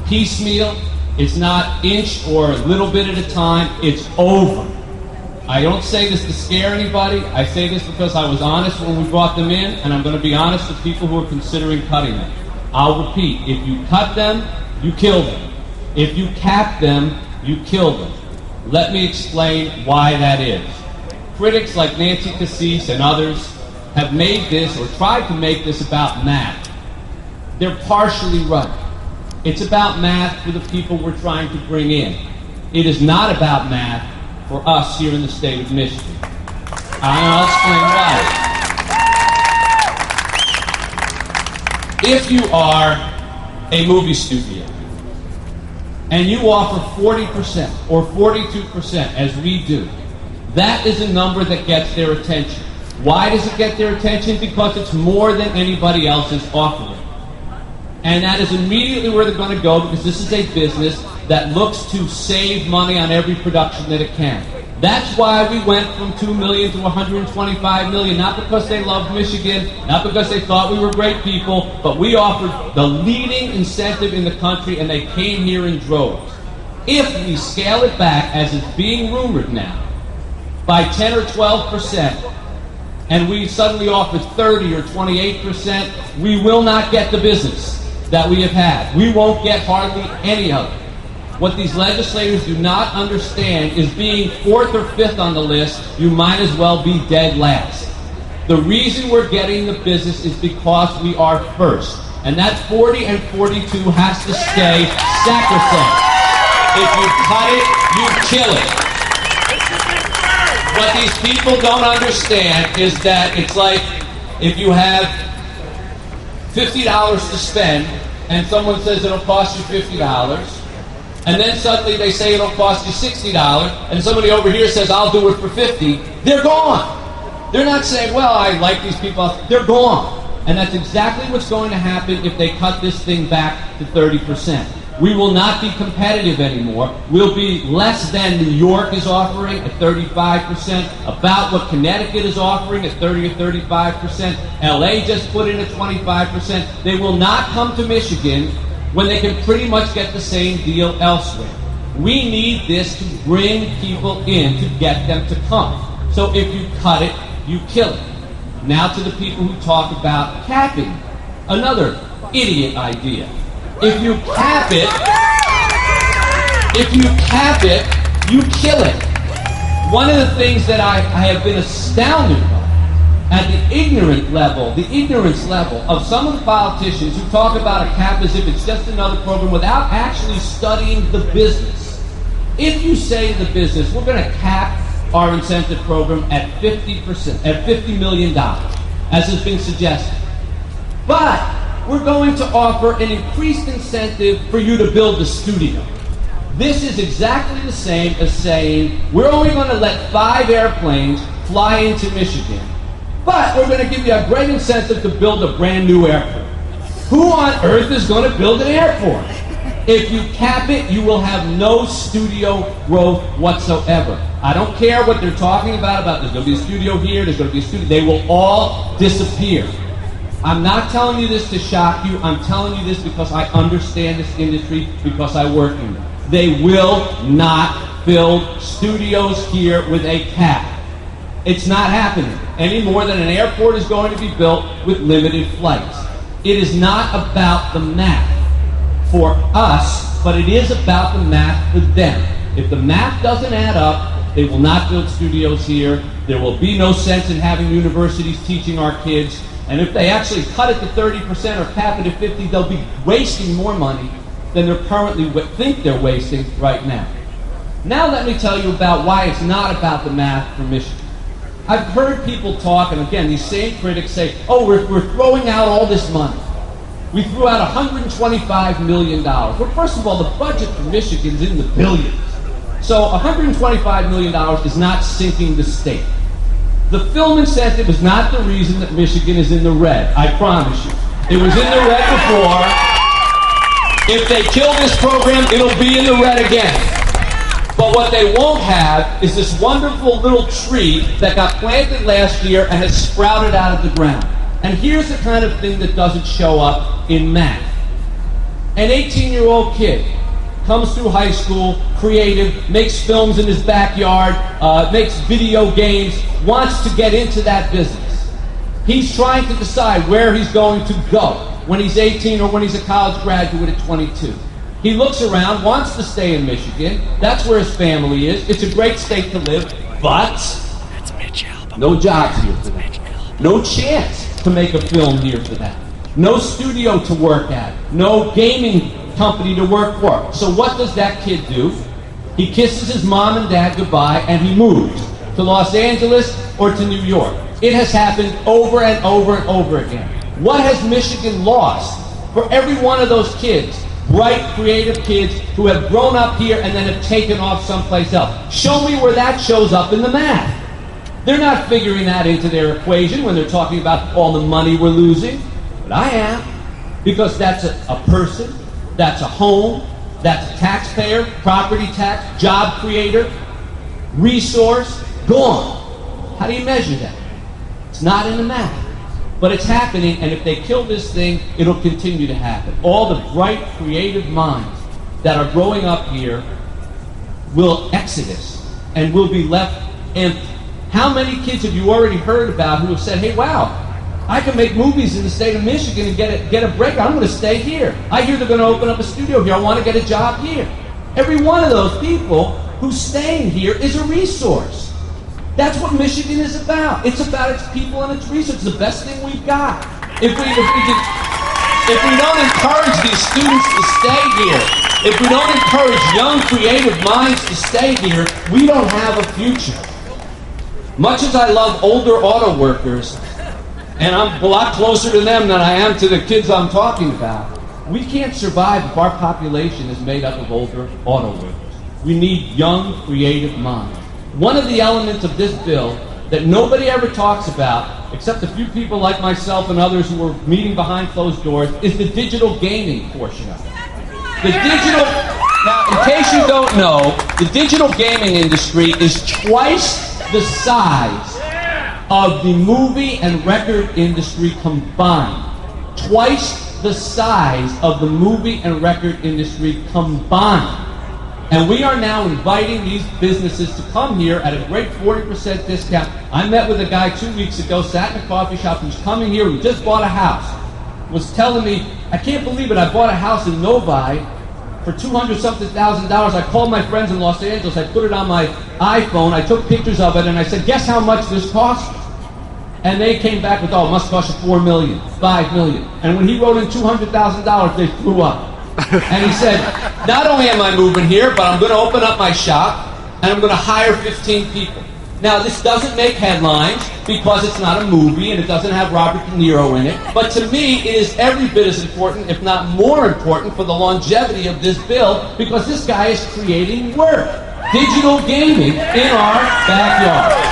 piecemeal. It's not inch or a little bit at a time. It's over. I don't say this to scare anybody. I say this because I was honest when we brought them in, and I'm going to be honest with people who are considering cutting them. I'll repeat, if you cut them, you kill them. If you cap them, you kill them. Let me explain why that is. Critics like Nancy Cassis and others have made this, or tried to make this, about math. They're partially right. It's about math for the people we're trying to bring in. It is not about math for us here in the state of Michigan. I'll explain why. If you are a movie studio and you offer 40% or 42%, as we do, that is a number that gets their attention. Why does it get their attention? Because it's more than anybody else is offering. And that is immediately where they're going to go, because this is a business that looks to save money on every production that it can. That's why we went from $2 million to $125 million, not because they loved Michigan, not because they thought we were great people, but we offered the leading incentive in the country, and they came here in droves. If we scale it back, as is being rumored now, by 10 or 12%, and we suddenly offer 30 or 28%, we will not get the business that we have had. We won't get hardly any of it. What these legislators do not understand is, being fourth or fifth on the list, you might as well be dead last. The reason we're getting the business is because we are first. And that 40 and 42 has to stay sacrosanct. If you cut it, you kill it. What these people don't understand is that it's like if you have $50 to spend and someone says it'll cost you $50, and then suddenly they say it'll cost you $60, and somebody over here says I'll do it for $50, they're gone. They're not saying, well, I like these people. They're gone. And that's exactly what's going to happen if they cut this thing back to 30%. We will not be competitive anymore. We'll be less than New York is offering at 35%, about what Connecticut is offering at 30 or 35%. LA just put in at 25%. They will not come to Michigan when they can pretty much get the same deal elsewhere. We need this to bring people in, to get them to come. So if you cut it, you kill it. Now to the people who talk about capping. Another idiot idea. If you cap it, you kill it. One of the things that I have been astounded by at the ignorance level of some of the politicians who talk about a cap as if it's just another program without actually studying the business. If you say to the business, we're going to cap our incentive program at 50%, at $50 million, as has been suggested, but we're going to offer an increased incentive for you to build the studio. This is exactly the same as saying, we're only going to let 5 airplanes fly into Michigan, but we're going to give you a great incentive to build a brand new airport. Who on earth is going to build an airport? If you cap it, you will have no studio growth whatsoever. I don't care what they're talking about there's going to be a studio here, there's going to be a studio. They will all disappear. I'm not telling you this to shock you. I'm telling you this because I understand this industry, because I work in it. They will not build studios here with a cap. It's not happening any more than an airport is going to be built with limited flights. It is not about the math for us, but it is about the math for them. If the math doesn't add up, they will not build studios here. There will be no sense in having universities teaching our kids. And if they actually cut it to 30% or cap it at 50%, they'll be wasting more money than they currently think they're wasting right now. Now let me tell you about why it's not about the math for Michigan. I've heard people talk, and again, these same critics say, oh, we're throwing out all this money. We threw out $125 million. Well, first of all, the budget for Michigan's in the billions. So $125 million is not sinking the state. The film incentive is not the reason that Michigan is in the red, I promise you. It was in the red before. If they kill this program, it'll be in the red again. But what they won't have is this wonderful little tree that got planted last year and has sprouted out of the ground. And here's the kind of thing that doesn't show up in math. An 18-year-old kid comes through high school, creative, makes films in his backyard, makes video games, wants to get into that business. He's trying to decide where he's going to go when he's 18 or when he's a college graduate at 22. He looks around, wants to stay in Michigan. That's where his family is. It's a great state to live, but That's Mitch Albom. no jobs here for that. No chance to make a film here for that. No studio to work at. No gaming company to work for. So what does that kid do? He kisses his mom and dad goodbye and he moves to Los Angeles or to New York. It has happened over and over and over again. What has Michigan lost for every one of those kids? Bright, creative kids who have grown up here and then have taken off someplace else. Show me where that shows up in the math. They're not figuring that into their equation when they're talking about all the money we're losing. But I am, because that's a person, that's a home, that's a taxpayer, property tax, job creator, resource, gone. How do you measure that? It's not in the math. But it's happening, and if they kill this thing, it'll continue to happen. All the bright, creative minds that are growing up here will exodus and will be left empty. How many kids have you already heard about who have said, hey, wow, I can make movies in the state of Michigan and get a break. I'm going to stay here. I hear they're going to open up a studio here. I want to get a job here. Every one of those people who's staying here is a resource. That's what Michigan is about. It's about its people and its resources. It's the best thing we've got. If we don't encourage these students to stay here, if we don't encourage young, creative minds to stay here, we don't have a future. Much as I love older auto workers, and I'm a lot closer to them than I am to the kids I'm talking about, we can't survive if our population is made up of older auto workers. We need young, creative minds. One of the elements of this bill that nobody ever talks about, except a few people like myself and others who are meeting behind closed doors, is the digital gaming portion of it. Now, in case you don't know, the digital gaming industry is twice the size of the movie and record industry combined. Twice the size of the movie and record industry combined. And we are now inviting these businesses to come here at a great 40% discount. I met with a guy 2 weeks ago, sat in a coffee shop, who's coming here, who just bought a house, was telling me, I can't believe it, I bought a house in Novi for $200-something thousand. I called my friends in Los Angeles, I put it on my iPhone, I took pictures of it, and I said, guess how much this cost? And they came back with, oh, it must cost you $4 million, $5 million. And when he wrote in $200,000, they flew up. And he said, not only am I moving here, but I'm going to open up my shop, and I'm going to hire 15 people. Now, this doesn't make headlines because it's not a movie and it doesn't have Robert De Niro in it. But to me, it is every bit as important, if not more important, for the longevity of this bill, because this guy is creating work. Digital gaming in our backyard.